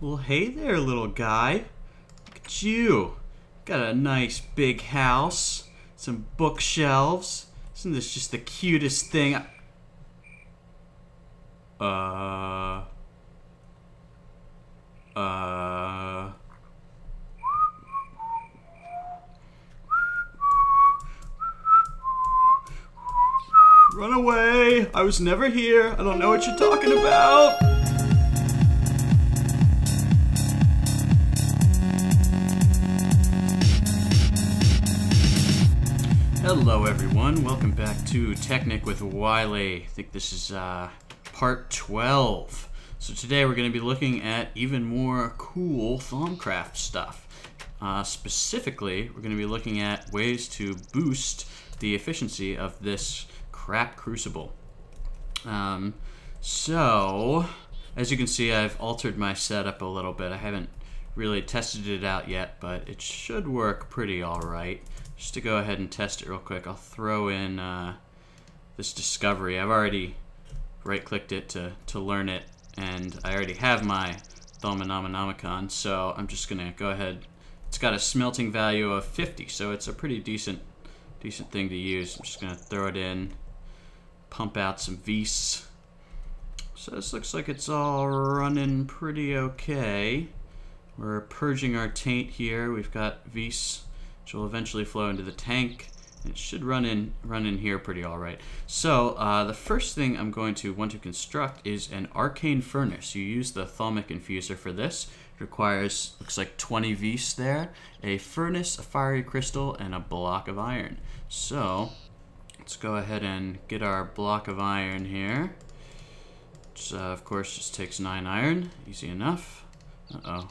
Well, hey there, little guy. Look at you. Got a nice big house, some bookshelves. Isn't this just the cutest thing? Run away! I was never here. I don't know what you're talking about. Hello everyone, welcome back to Technic with Wiley. I think this is part 12. So today we're going to be looking at even more cool Thaumcraft stuff. Specifically, we're going to be looking at ways to boost the efficiency of this crap crucible. So, as you can see, I've altered my setup a little bit. I haven't really tested it out yet, but it should work pretty alright. Just to go ahead and test it real quick, I'll throw in this discovery. I've already right-clicked it to learn it, and I already have my Thaumcraft, so I'm just gonna go ahead. It's got a smelting value of 50, so it's a pretty decent thing to use. I'm just gonna throw it in, pump out some vis. So this looks like it's all running pretty okay. We're purging our taint here. We've got vis, which will eventually flow into the tank. It should run in here pretty alright. So the first thing I'm going to want to construct is an arcane furnace. You use the Thalmic infuser for this. It requires, looks like 20 vis there, a furnace, a fiery crystal, and a block of iron. So let's go ahead and get our block of iron here, which of course just takes 9 iron. Easy enough. Uh-oh.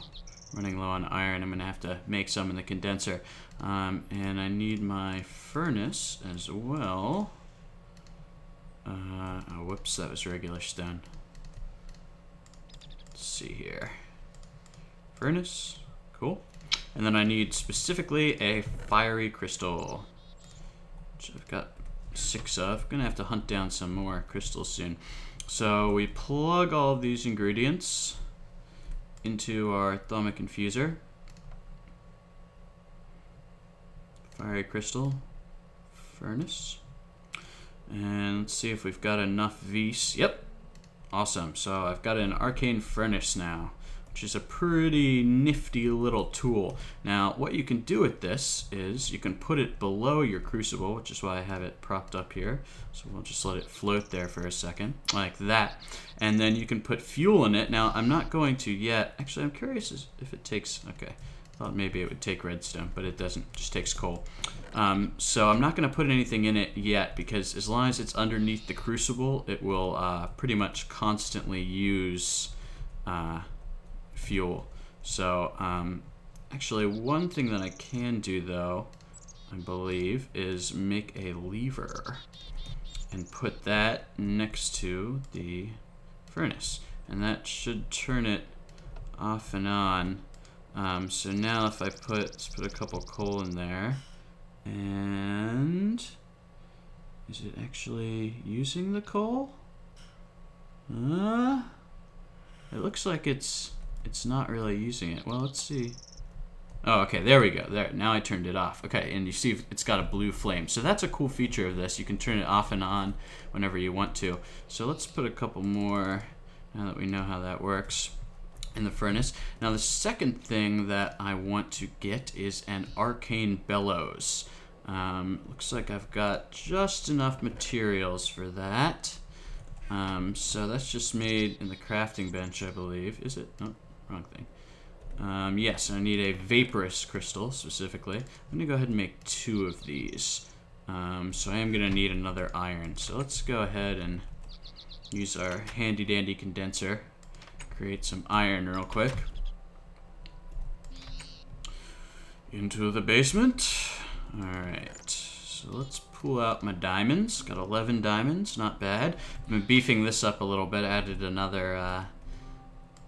Running low on iron, I'm gonna have to make some in the condenser. And I need my furnace as well. Oh, whoops, that was regular stone. Let's see here. Furnace, cool. And then I need specifically a fiery crystal, which I've got 6 of. I'm gonna have to hunt down some more crystals soon. So we plug all of these ingredients into our Thalmic infuser. Fiery crystal, furnace, and let's see if we've got enough vis. Yep, awesome. So I've got an arcane furnace now, which is a pretty nifty little tool. Now what you can do with this is you can put it below your crucible, which is why I have it propped up here. So we'll just let it float there for a second, like that. And then you can put fuel in it. Now I'm not going to yet. Actually, I'm curious if it takes, okay. Thought maybe it would take redstone, but it doesn't. It just takes coal. So I'm not going to put anything in it yet, because as long as it's underneath the crucible, it will pretty much constantly use fuel. So actually, one thing that I can do, though, I believe, is make a lever and put that next to the furnace, and that should turn it off and on. So now if I let's put a couple coal in there, and is it actually using the coal? It looks like it's not really using it. Well, let's see. Oh, okay, there we go. There, now I turned it off. Okay, and you see it's got a blue flame. So that's a cool feature of this. You can turn it off and on whenever you want to. So let's put a couple more, now that we know how that works, in the furnace. Now the second thing that I want to get is an arcane bellows. Looks like I've got just enough materials for that. So that's just made in the crafting bench, I believe. Is it? No, wrong thing. Yes, I need a vaporous crystal specifically. I'm gonna go ahead and make 2 of these. So I am gonna need another iron. So let's go ahead and use our handy dandy condenser. Create some iron real quick. Into the basement. Alright, so let's pull out my diamonds. Got 11 diamonds, not bad. I've been beefing this up a little bit, added another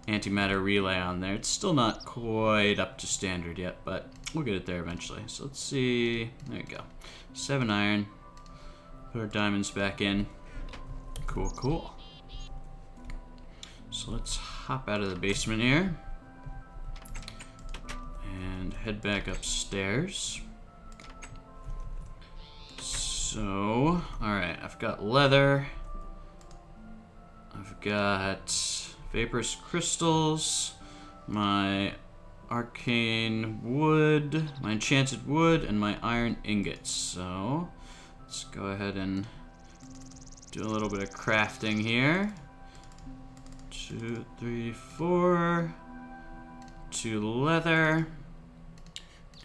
antimatter relay on there. It's still not quite up to standard yet, but we'll get it there eventually. So let's see, there we go. 7 iron. Put our diamonds back in. Cool, cool. So let's hop out of the basement here. and head back upstairs. So, alright, I've got leather. I've got vaporous crystals, my arcane wood, my enchanted wood, and my iron ingots. So, let's go ahead and do a little bit of crafting here. 2, 3, 4. 2 leather.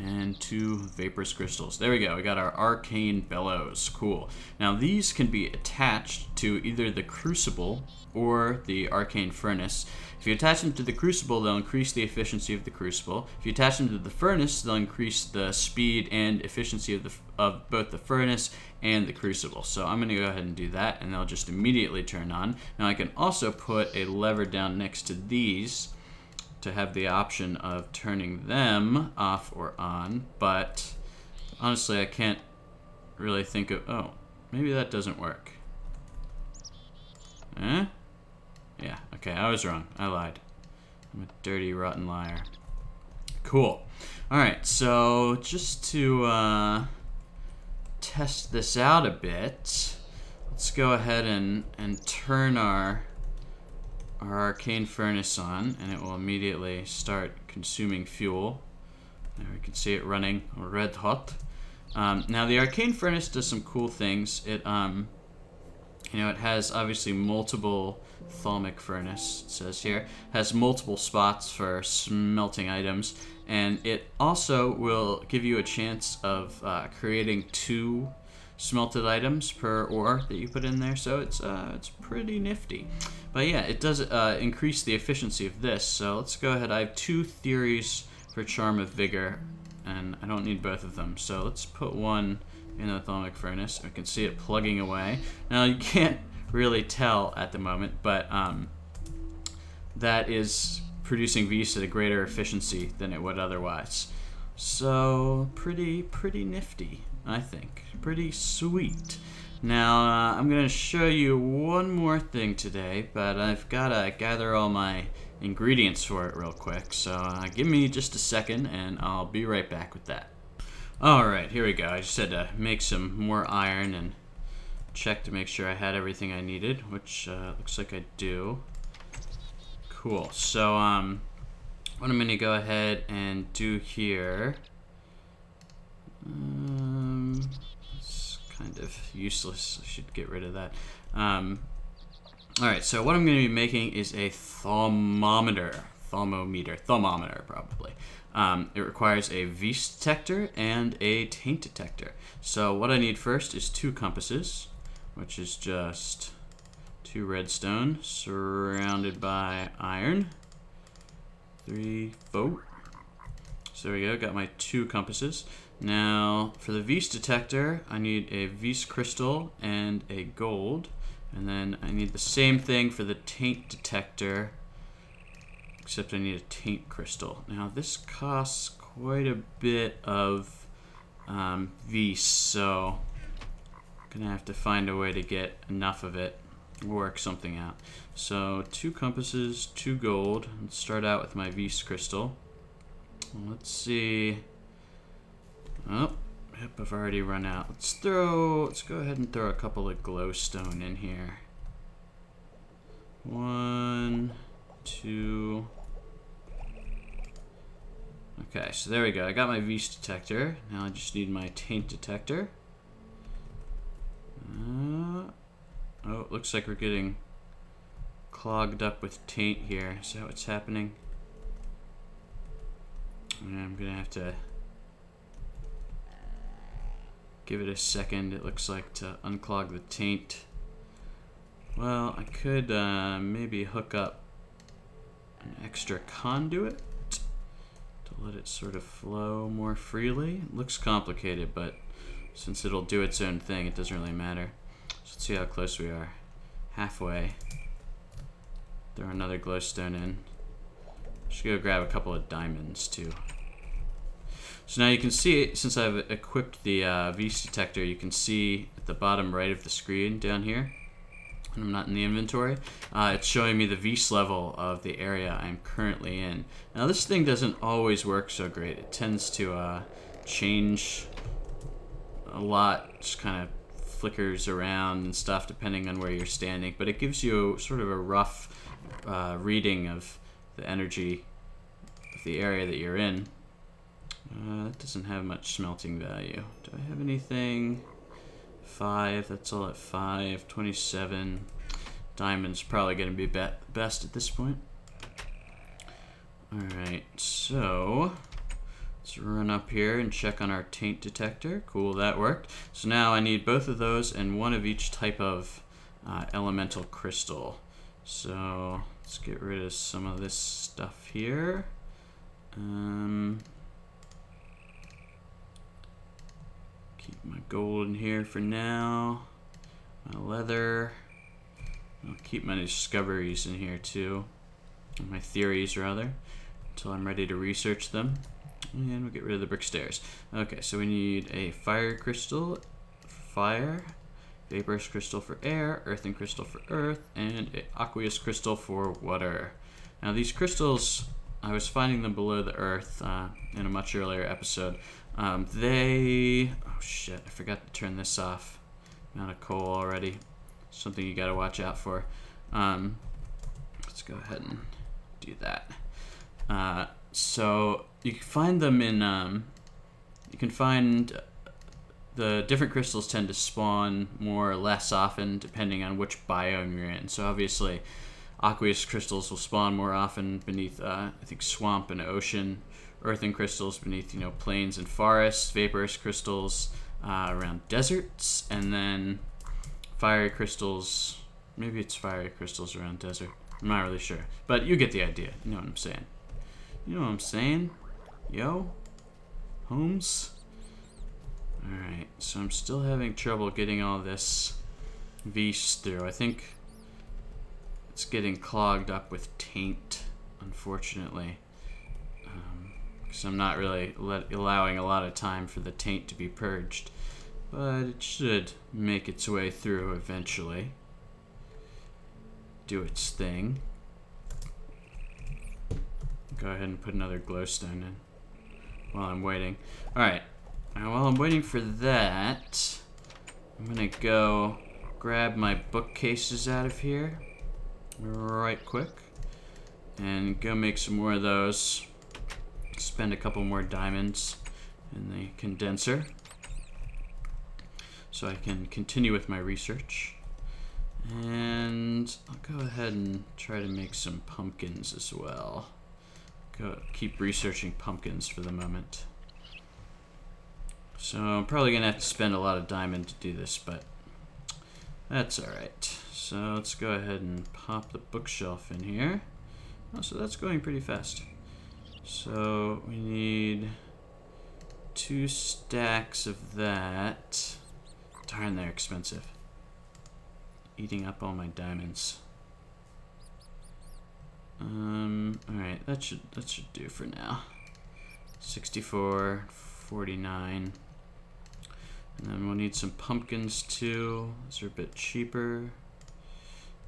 And 2 vaporous crystals. There we go. We got our arcane bellows. Cool. Now these can be attached to either the crucible or the arcane furnace. If you attach them to the crucible, they'll increase the efficiency of the crucible. If you attach them to the furnace, they'll increase the speed and efficiency of both the furnace and the crucible. So I'm going to go ahead and do that, and they'll just immediately turn on. Now I can also put a lever down next to these to have the option of turning them off or on, but honestly I can't really think of... Oh, maybe that doesn't work. Eh? Yeah, okay, I was wrong. I lied. I'm a dirty, rotten liar. Cool. Alright, so just to test this out a bit, let's go ahead and turn our arcane furnace on, and it will immediately start consuming fuel. There we can see it running red hot. Now the arcane furnace does some cool things. It you know, it has obviously multiple Thalmic furnace, it says here, has multiple spots for smelting items, and it also will give you a chance of creating 2 smelted items per ore that you put in there, so it's pretty nifty. But yeah, it does increase the efficiency of this, so let's go ahead. I have 2 theories for Charm of Vigor, and I don't need both of them, so let's put one in the Thalmic furnace. We can see it plugging away. Now you can't really tell at the moment, but that is producing V's at a greater efficiency than it would otherwise. So pretty nifty, I think. Pretty sweet. Now I'm gonna show you one more thing today, but I've gotta gather all my ingredients for it real quick, so give me just a second and I'll be right back with that. Alright, here we go. I just had to make some more iron and check to make sure I had everything I needed, which looks like I do. Cool. So what I'm going to go ahead and do here, it's kind of useless. I should get rid of that. Alright, so what I'm going to be making is a thermometer probably. It requires a V's detector and a taint detector. So what I need first is 2 compasses, which is just 2 redstone surrounded by iron. 3, 4. So there we go, got my 2 compasses. Now for the V's detector, I need a V's crystal and a gold. And then I need the same thing for the taint detector, except I need a taint crystal. Now this costs quite a bit of V's, so I'm gonna have to find a way to get enough of it, work something out. So 2 compasses, 2 gold. Let's start out with my V's crystal. Let's see. Oh, yep, I've already run out. Let's go ahead and throw a couple of glowstone in here. 1, 2. Okay, so there we go. I got my V's detector. Now I just need my taint detector. Oh, it looks like we're getting clogged up with taint here. Is that what's happening? Yeah, I'm gonna have to give it a second, it looks like, to unclog the taint. Well, I could maybe hook up an extra conduit to let it sort of flow more freely. It looks complicated, but since it'll do its own thing, it doesn't really matter. So let's see how close we are. Halfway. Throw another glowstone in. Should go grab a couple of diamonds too. So now you can see, since I've equipped the V's detector, you can see at the bottom right of the screen down here, and I'm not in the inventory, it's showing me the Vs level of the area I'm currently in. Now this thing doesn't always work so great. It tends to change a lot, just kind of flickers around and stuff depending on where you're standing, but it gives you sort of a rough reading of the energy of the area that you're in. It doesn't have much smelting value. Do I have anything? 5, that's all at 5. 27. Diamond's probably going to be best at this point. Alright, so let's run up here and check on our taint detector. Cool, that worked. So now I need both of those and one of each type of elemental crystal. So let's get rid of some of this stuff here. Keep my gold in here for now. My leather. I'll keep my discoveries in here too. My theories, rather, until I'm ready to research them. And we'll get rid of the brick stairs. Okay, so we need a fire crystal for fire, vaporous crystal for air, earthen crystal for earth, and an aqueous crystal for water. Now these crystals, I was finding them below the earth in a much earlier episode. Oh shit, I forgot to turn this off. I'm out of coal already. Something you gotta watch out for. Let's go ahead and do that. So you can find them in, you can find the different crystals tend to spawn more or less often depending on which biome you're in. So obviously aqueous crystals will spawn more often beneath, I think, swamp and ocean. Earthen crystals beneath, you know, plains and forests. Vaporous crystals around deserts. And then fiery crystals, maybe it's fiery crystals around desert. I'm not really sure. But you get the idea. You know what I'm saying. You know what I'm saying? Yo? Holmes? Alright, so I'm still having trouble getting all this Vs through. I think it's getting clogged up with taint, unfortunately. Because I'm not really allowing a lot of time for the taint to be purged. But it should make its way through eventually. Do its thing. Go ahead and put another glowstone in while I'm waiting. Alright, now while I'm waiting for that, I'm gonna go grab my bookcases out of here right quick and go make some more of those. Spend a couple more diamonds in the condenser so I can continue with my research. And I'll go ahead and try to make some pumpkins as well. Keep researching pumpkins for the moment. So I'm probably gonna have to spend a lot of diamond to do this, but that's alright. So let's go ahead and pop the bookshelf in here. Oh, so that's going pretty fast. So we need 2 stacks of that. Darn, they're expensive. Eating up all my diamonds. Alright, that should do for now. 64, 49. And then we'll need some pumpkins too. Those are a bit cheaper.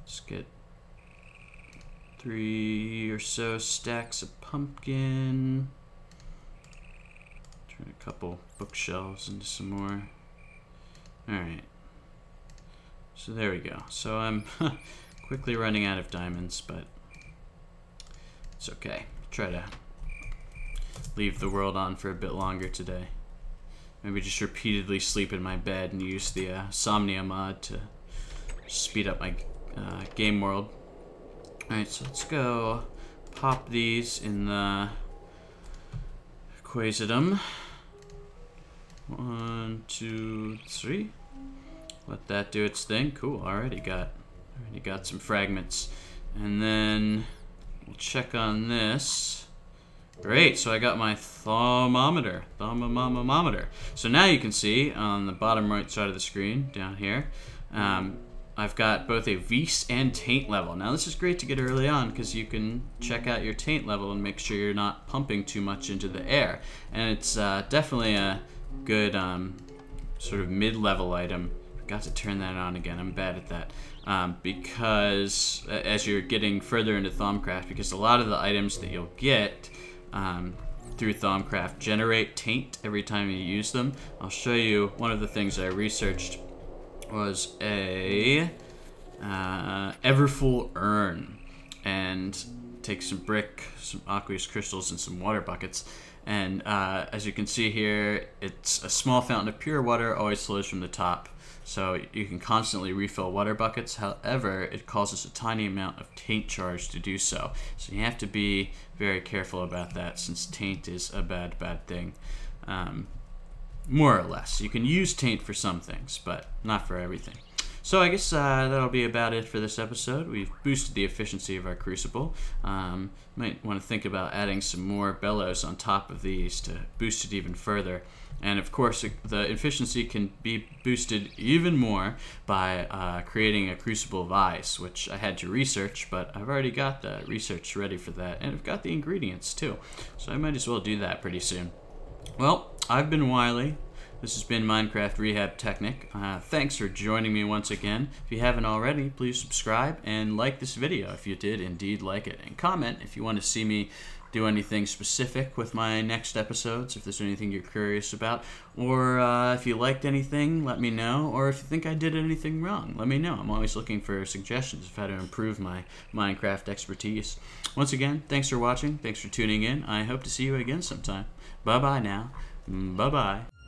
Let's get 3 or so stacks of pumpkin. Turn a couple bookshelves into some more. Alright. So there we go. So I'm quickly running out of diamonds, but it's okay. Try to leave the world on for a bit longer today. Maybe just repeatedly sleep in my bed and use the Somnia mod to speed up my game world. Alright, so let's go pop these in the Quasidum. 1, 2, 3. Let that do its thing. Cool, already got some fragments. And then we'll check on this. Great, so I got my thermometer. So now you can see on the bottom right side of the screen, down here, I've got both a Vs and taint level. Now this is great to get early on because you can check out your taint level and make sure you're not pumping too much into the air. And it's definitely a good sort of mid-level item. got to turn that on again. I'm bad at that. Because as you're getting further into Thaumcraft, because a lot of the items that you'll get through Thaumcraft generate taint every time you use them. I'll show you one of the things I researched was a Everfull urn, and take some brick, some aqueous crystals, and some water buckets. And as you can see here, it's a small fountain of pure water, always flows from the top. So you can constantly refill water buckets. However, it causes a tiny amount of taint charge to do so. So you have to be very careful about that, since taint is a bad thing. More or less. You can use taint for some things, but not for everything. So I guess that'll be about it for this episode. We've boosted the efficiency of our crucible. Might want to think about adding some more bellows on top of these to boost it even further. And of course, the efficiency can be boosted even more by creating a crucible of ice, which I had to research, but I've already got the research ready for that, and I've got the ingredients too. So I might as well do that pretty soon. Well, I've been Wiley. This has been Minecraft Rehab Technic. Thanks for joining me once again. If you haven't already, please subscribe and like this video if you did indeed like it. And comment if you want to see me do anything specific with my next episodes, if there's anything you're curious about. Or if you liked anything, let me know. Or if you think I did anything wrong, let me know. I'm always looking for suggestions of how to improve my Minecraft expertise. Once again, thanks for watching. Thanks for tuning in. I hope to see you again sometime. Bye-bye now. Bye-bye.